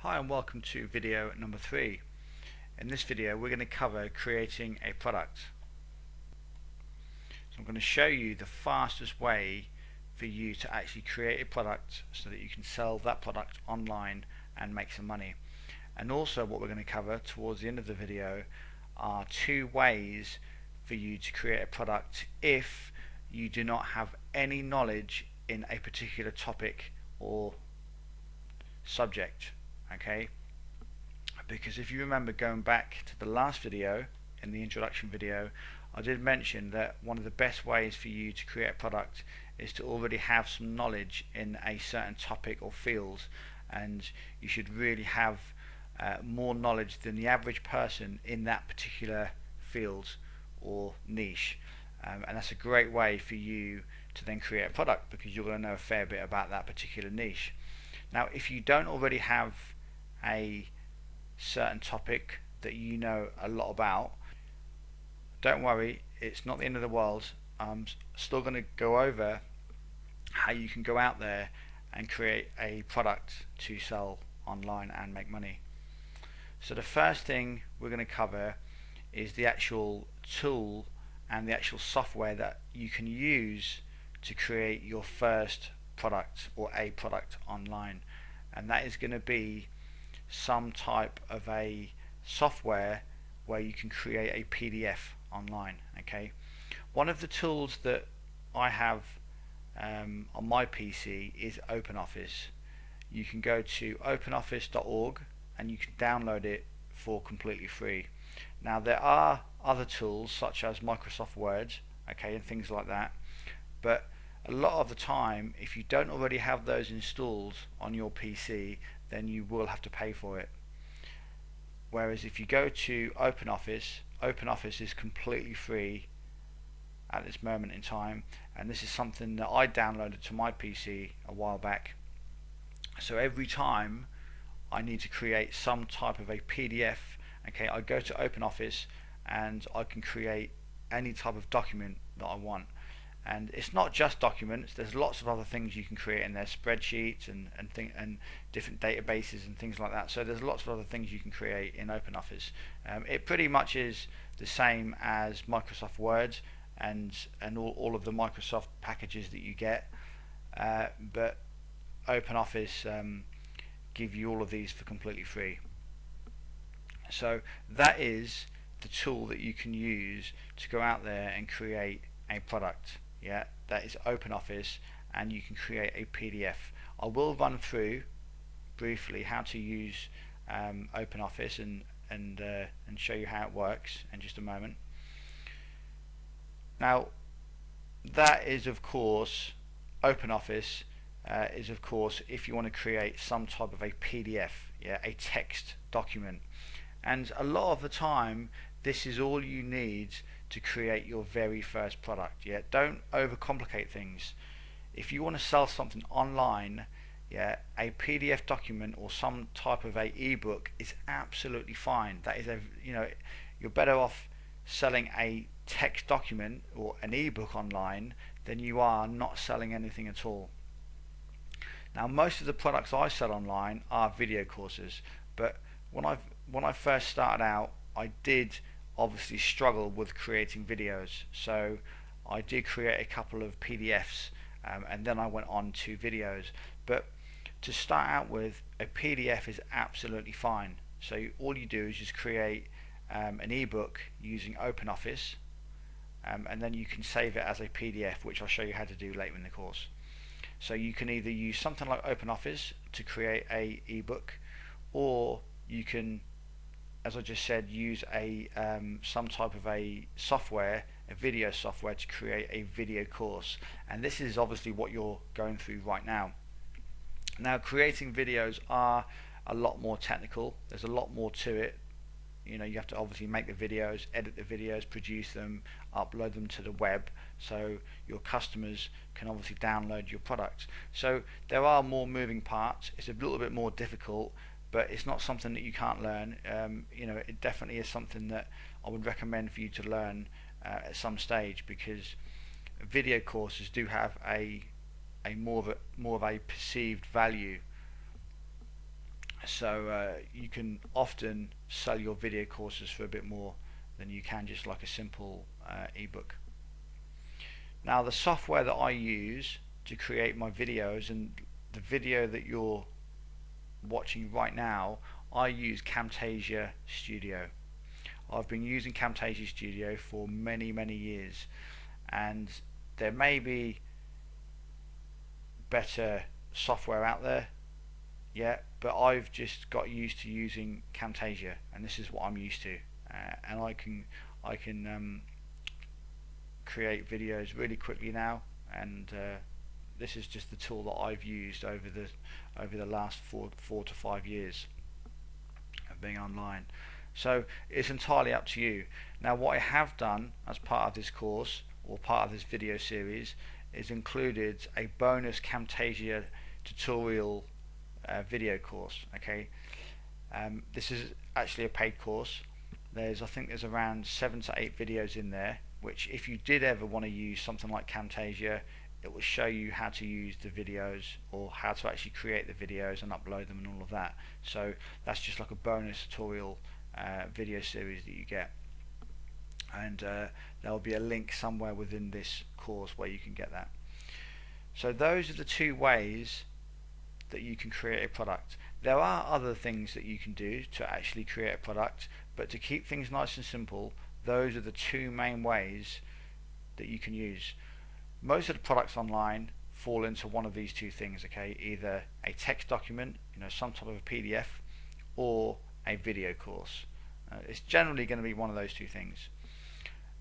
Hi and welcome to video number 3. In this video we're going to cover creating a product. So I'm going to show you the fastest way for you to actually create a product so that you can sell that product online and make some money. And also what we're going to cover towards the end of the video are 2 ways for you to create a product if you do not have any knowledge in a particular topic or subject. Okay, because if you remember going back to the last video, in the introduction video, I did mention that one of the best ways for you to create a product is to already have some knowledge in a certain topic or field, and you should really have more knowledge than the average person in that particular field or niche, and that's a great way for you to then create a product because you're going to know a fair bit about that particular niche. Now if you don't already have a certain topic that you know a lot about, don't worry, it's not the end of the world. I'm still going to go over how you can go out there and create a product to sell online and make money. So the first thing we're going to cover is the actual tool and the actual software that you can use to create your first product or a product online, and that is going to be some type of a software where you can create a PDF online. Okay, one of the tools that I have on my PC is OpenOffice. You can go to openoffice.org and you can download it for completely free. Now there are other tools such as Microsoft Word, okay, and things like that, but a lot of the time if you don't already have those installed on your PC, then you will have to pay for it. Whereas if you go to OpenOffice, OpenOffice is completely free at this moment in time, and this is something that I downloaded to my PC a while back. So every time I need to create some type of a PDF, okay, I go to OpenOffice and I can create any type of document that I want. And it's not just documents, there's lots of other things you can create in there, spreadsheets and different databases and things like that. So there's lots of other things you can create in OpenOffice. It pretty much is the same as Microsoft Word and all of the Microsoft packages that you get, but OpenOffice give you all of these for completely free. So that is the tool that you can use to go out there and create a product. Yeah, that is OpenOffice, and you can create a PDF. I will run through briefly how to use OpenOffice and show you how it works in just a moment. Now that is of course OpenOffice is of course if you want to create some type of a PDF, yeah, a text document, and a lot of the time this is all you need to create your very first product. Yeah, don't overcomplicate things. If you want to sell something online, yeah, a PDF document or some type of a ebook is absolutely fine. That is you're better off selling a text document or an ebook online than you are not selling anything at all. Now most of the products I sell online are video courses, but when I first started out, I did obviously struggle with creating videos, so I did create a couple of PDFs and then I went on to videos. But to start out with, a PDF is absolutely fine. So all you do is just create an ebook using OpenOffice, and then you can save it as a PDF, which I'll show you how to do later in the course. So you can either use something like OpenOffice to create a ebook, or you can, as I just said, use a some type of a software, a video software, to create a video course. And this is obviously what you're going through right now. Now creating videos are a lot more technical. There's a lot more to it. You know, you have to obviously make the videos, edit the videos, produce them, upload them to the web so your customers can obviously download your product. So there are more moving parts. It's a little bit more difficult, but it's not something that you can't learn. You know, it definitely is something that I would recommend for you to learn at some stage, because video courses do have a more of a perceived value. So you can often sell your video courses for a bit more than you can just like a simple ebook. Now the software that I use to create my videos, and the video that you're watching right now, I use Camtasia Studio. I've been using Camtasia Studio for many years, and there may be better software out there, yeah, but I've just got used to using Camtasia, and this is what I'm used to, and I can create videos really quickly now, and this is just the tool that I've used over the last four to 5 years of being online. So it's entirely up to you. Now what I have done as part of this course, or part of this video series, is included a bonus Camtasia tutorial video course. Okay, this is actually a paid course. I think there's around 7 to 8 videos in there, which if you did ever want to use something like Camtasia, it will show you how to use the videos, or how to actually create the videos and upload them and all of that. So that's just like a bonus tutorial video series that you get, and there will be a link somewhere within this course where you can get that. So those are the two ways that you can create a product. There are other things that you can do to actually create a product, but to keep things nice and simple, those are the two main ways that you can use. Most of the products online fall into one of these two things, okay? Either a text document, some type of a PDF, or a video course. It's generally going to be one of those two things.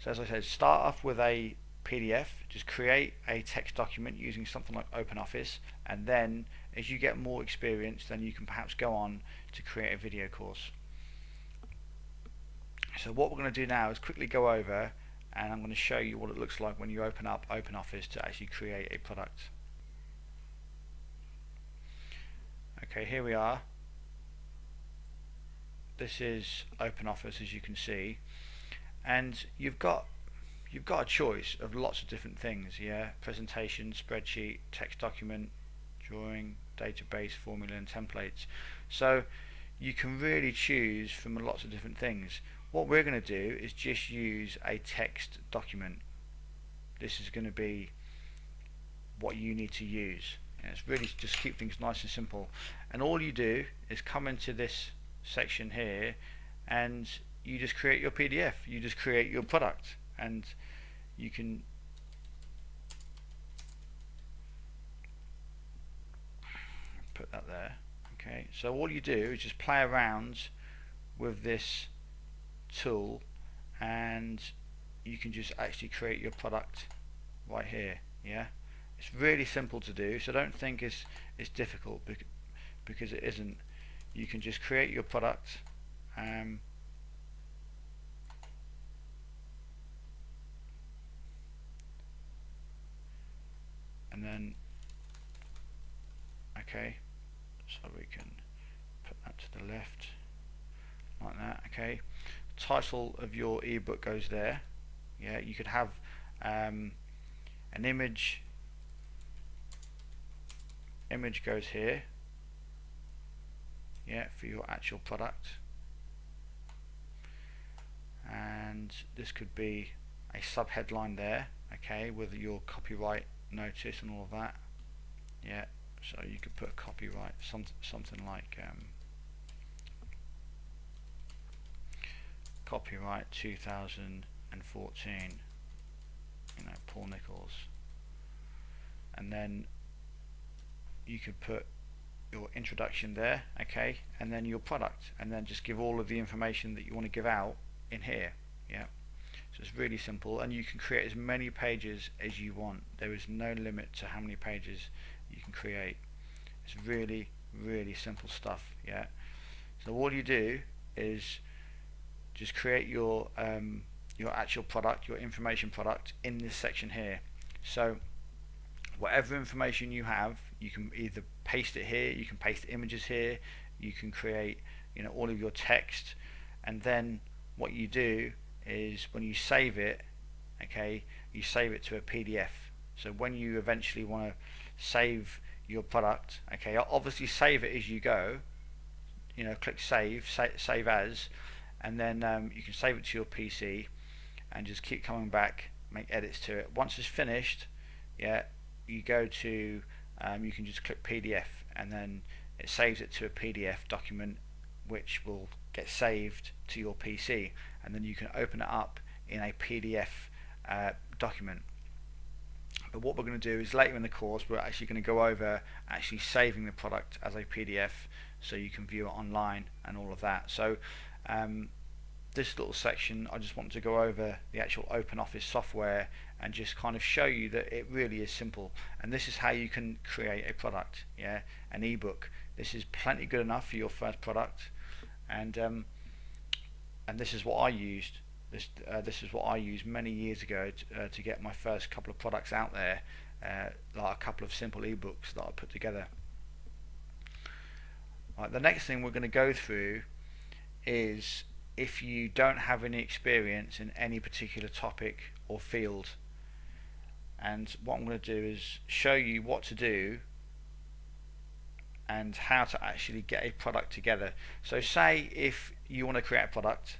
So as I said, start off with a PDF, just create a text document using something like OpenOffice, and then as you get more experience, then you can perhaps go on to create a video course. So what we're going to do now is quickly go over, and I'm going to show you what it looks like when you open up OpenOffice to actually create a product. Okay, here we are. This is OpenOffice, as you can see, and you've got a choice of lots of different things, yeah? Presentation, spreadsheet, text document, drawing, database, formula and templates. So you can really choose from lots of different things. What we're going to do is just use a text document. This is going to be what you need to use, and it's really just keep things nice and simple. And all you do is come into this section here, and you just create your PDF, you just create your product, and you can put that there. Okay, so all you do is just play around with this tool, and you can just actually create your product right here. Yeah, it's really simple to do, so don't think it's difficult, because it isn't. You can just create your product, and then okay, so we can put that to the left like that. Okay, title of your ebook goes there. Yeah, you could have an image goes here, yeah, for your actual product, and this could be a subheadline there, okay, with your copyright notice and all of that. Yeah, so you could put copyright, something like copyright 2014, Paul Nichols, and then you could put your introduction there, okay, and then your product, and then just give all of the information that you want to give out in here. Yeah, so it's really simple, and you can create as many pages as you want. There is no limit to how many pages you can create. It's really simple stuff. Yeah, so all you do is just create your actual product, your information product, in this section here. So whatever information you have, you can either paste it here, you can paste images here, you can create all of your text, and then what you do is when you save it, okay, you save it to a PDF. So when you eventually want to save your product, okay, obviously save it as you go, click save as, and then you can save it to your PC and just keep coming back, make edits to it. Once it's finished, yeah, you go to you can just click PDF, and then it saves it to a PDF document which will get saved to your PC, and then you can open it up in a PDF document. But what we're going to do is later in the course we're actually going to go over actually saving the product as a PDF so you can view it online and all of that. So this little section I just want to go over the actual OpenOffice software and just kind of show you that it really is simple, and this is how you can create a product, yeah, an ebook. This is plenty good enough for your first product, and this is what I used. This is what I used many years ago to get my first couple of products out there, like a couple of simple ebooks that I put together. Right, the next thing we're going to go through is if you don't have any experience in any particular topic or field, and what I'm going to do is show you what to do and how to actually get a product together. So say if you want to create a product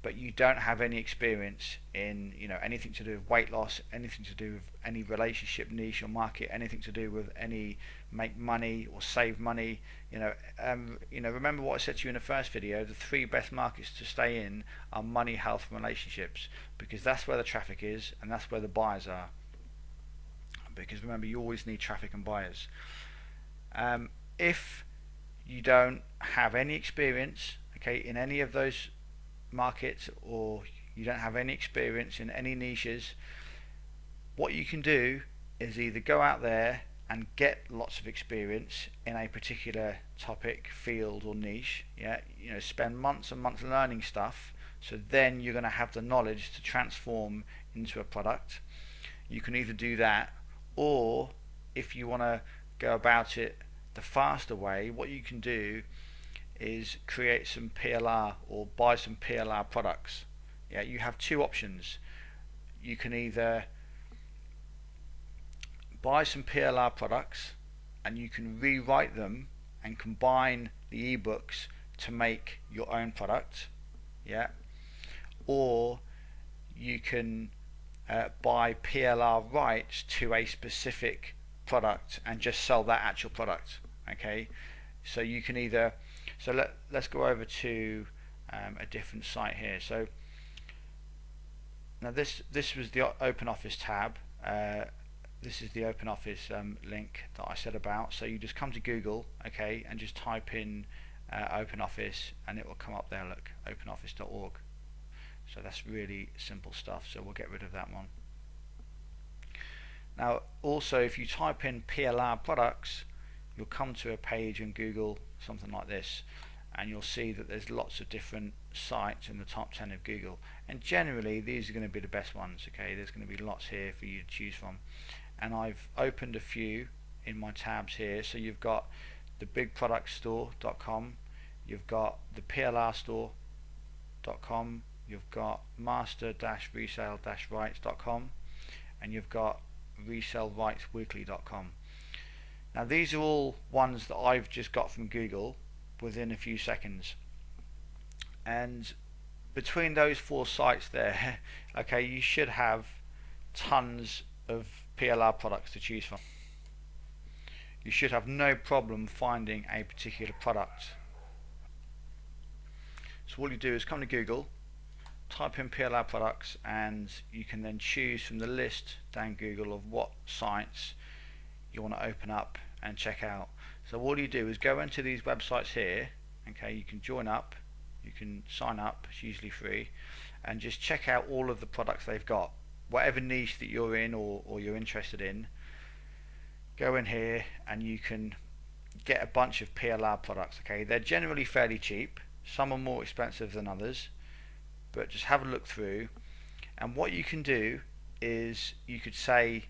but you don't have any experience in anything to do with weight loss, anything to do with any relationship niche or market, anything to do with any make money or save money, remember what I said to you in the first video, the 3 best markets to stay in are money, health and relationships, because that's where the traffic is and that's where the buyers are. Because remember, you always need traffic and buyers. If you don't have any experience, okay, in any of those markets, or you don't have any experience in any niches, what you can do is either go out there and get lots of experience in a particular topic, field or niche, yeah, spend months and months learning stuff, so then you're going to have the knowledge to transform into a product. You can either do that, or if you want to go about it the faster way, what you can do is create some PLR or buy some PLR products. Yeah, you have 2 options. You can either buy some PLR products and you can rewrite them and combine the ebooks to make your own product, yeah, or you can buy PLR rights to a specific product and just sell that actual product. Okay, so you can either, so let's go over to a different site here. So now this was the OpenOffice tab. This is the OpenOffice link that I said about. So you just come to Google, okay, and just type in OpenOffice and it will come up there, look, openoffice.org. So that's really simple stuff, so we'll get rid of that one. Now also, if you type in PLR products, you'll come to a page in Google, something like this, and you'll see that there's lots of different sites in the top 10 of Google, and generally these are going to be the best ones. Okay, there's going to be lots here for you to choose from, and I've opened a few in my tabs here. So you've got the bigproductstore.com, you've got the plrstore.com, you've got master-resale-rights.com, and you've got resellrightsweekly.com. Now these are all ones that I've just got from Google within a few seconds, and between those 4 sites there, okay, you should have tons of PLR products to choose from. You should have no problem finding a particular product. So all you do is come to Google, type in PLR products, and you can then choose from the list down Google of what sites you want to open up and check out. So all you do is go into these websites here, okay, you can join up, you can sign up, it's usually free, and just check out all of the products they've got, whatever niche that you're in or you're interested in. Go in here and you can get a bunch of PLR products. Okay, they're generally fairly cheap, some are more expensive than others, but just have a look through. And what you can do is you could say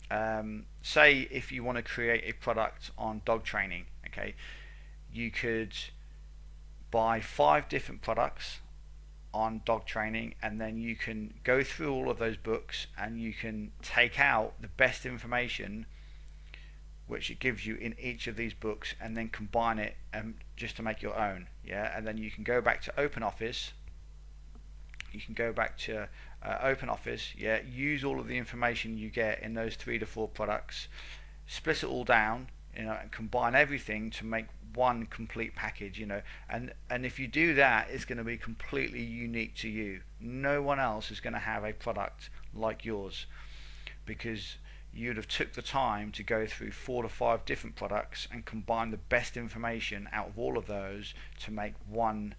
if you want to create a product on dog training, okay, you could buy 5 different products on dog training, and then you can go through all of those books and you can take out the best information which it gives you in each of these books, and then combine it just to make your own. Yeah, and then you can go back to OpenOffice. You can go back to OpenOffice. Yeah, use all of the information you get in those 3 to 4 products, split it all down, and combine everything to make one complete package. And if you do that, it's going to be completely unique to you. No one else is going to have a product like yours, because you'd have took the time to go through 4 to 5 different products and combine the best information out of all of those to make one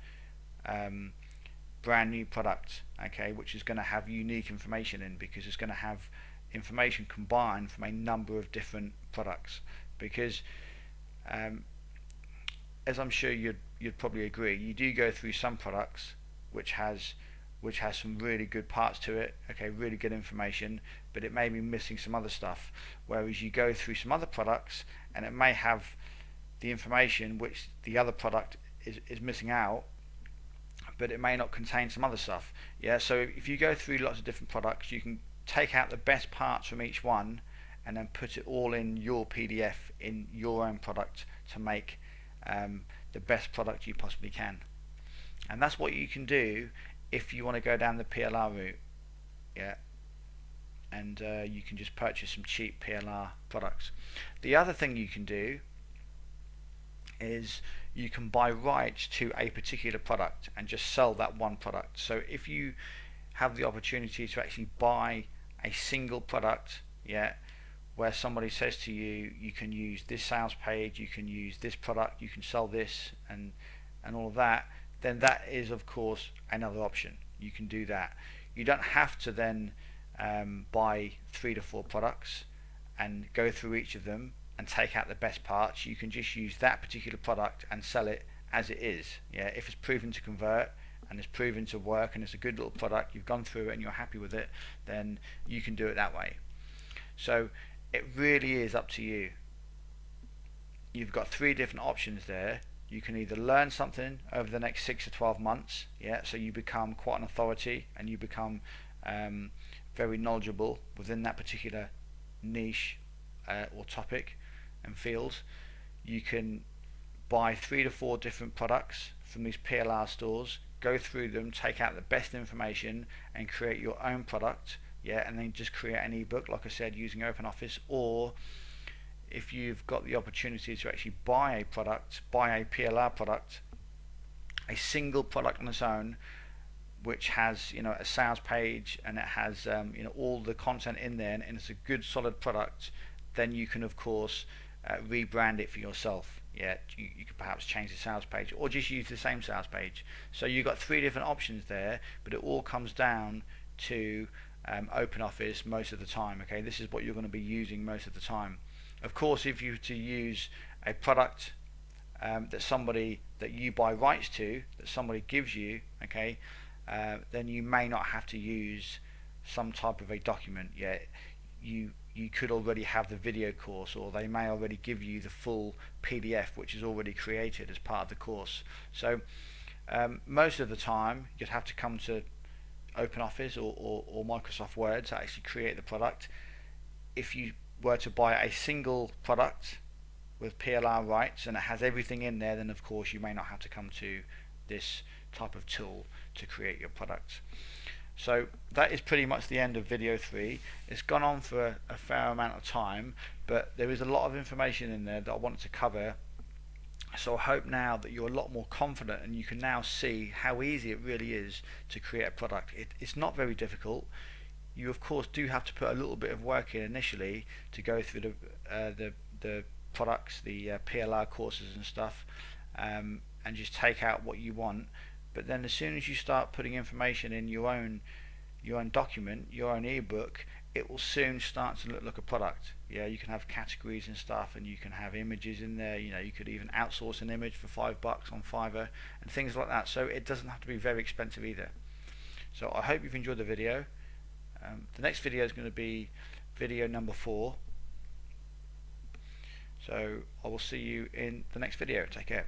brand new product, okay, which is going to have unique information in, because it's going to have information combined from a number of different products. Because as I'm sure you'd probably agree, you do go through some products which has some really good parts to it, okay, really good information, but it may be missing some other stuff. Whereas you go through some other products and it may have the information which the other product is missing out, but it may not contain some other stuff. Yeah, so if you go through lots of different products, you can take out the best parts from each one and then put it all in your PDF in your own product to make the best product you possibly can. And that's what you can do if you want to go down the PLR route. Yeah, and you can just purchase some cheap PLR products. The other thing you can do is you can buy rights to a particular product and just sell that one product. So if you have the opportunity to actually buy a single product, yeah, where somebody says to you, you can use this sales page, you can use this product, you can sell this, and all of that, then that is of course another option. You can do that. You don't have to then buy 3 to 4 products and go through each of them and take out the best parts. You can just use that particular product and sell it as it is. Yeah, if it's proven to convert and it's proven to work and it's a good little product, you've gone through it and you're happy with it, then you can do it that way. So it really is up to you. You've got 3 different options there. You can either learn something over the next 6 to 12 months, yeah, so you become quite an authority and you become very knowledgeable within that particular niche or topic and field. You can buy 3 to 4 different products from these PLR stores, go through them, take out the best information and create your own product, yeah, and then just create an ebook, like I said, using OpenOffice. Or if you've got the opportunity to actually buy a product, buy a PLR product, a single product on its own, which has a sales page and it has all the content in there, and it's a good solid product, then you can of course rebrand it for yourself. Yeah, you could perhaps change the sales page or just use the same sales page. So you've got 3 different options there, but it all comes down to OpenOffice most of the time. Okay, this is what you're going to be using most of the time. Of course, if you were to use a product that you buy rights to, that somebody gives you, okay, then you may not have to use some type of a document. Yeah, you could already have the video course, or they may already give you the full PDF which is already created as part of the course. So most of the time you'd have to come to OpenOffice or Microsoft Word to actually create the product. If you were to buy a single product with PLR rights and it has everything in there, then of course you may not have to come to this type of tool to create your product. So that is pretty much the end of video 3. It's gone on for a fair amount of time, but there is a lot of information in there that I wanted to cover. So I hope now that you're a lot more confident and you can now see how easy it really is to create a product. It's not very difficult. You of course do have to put a little bit of work in initially to go through the products, the PLR courses and stuff, and just take out what you want. But then as soon as you start putting information in your own document, your own ebook, it will soon start to look like a product. Yeah, you can have categories and stuff, and you can have images in there. You could even outsource an image for $5 on Fiverr and things like that. So it doesn't have to be very expensive either. So I hope you've enjoyed the video. The next video is going to be video number 4. So I will see you in the next video. Take care.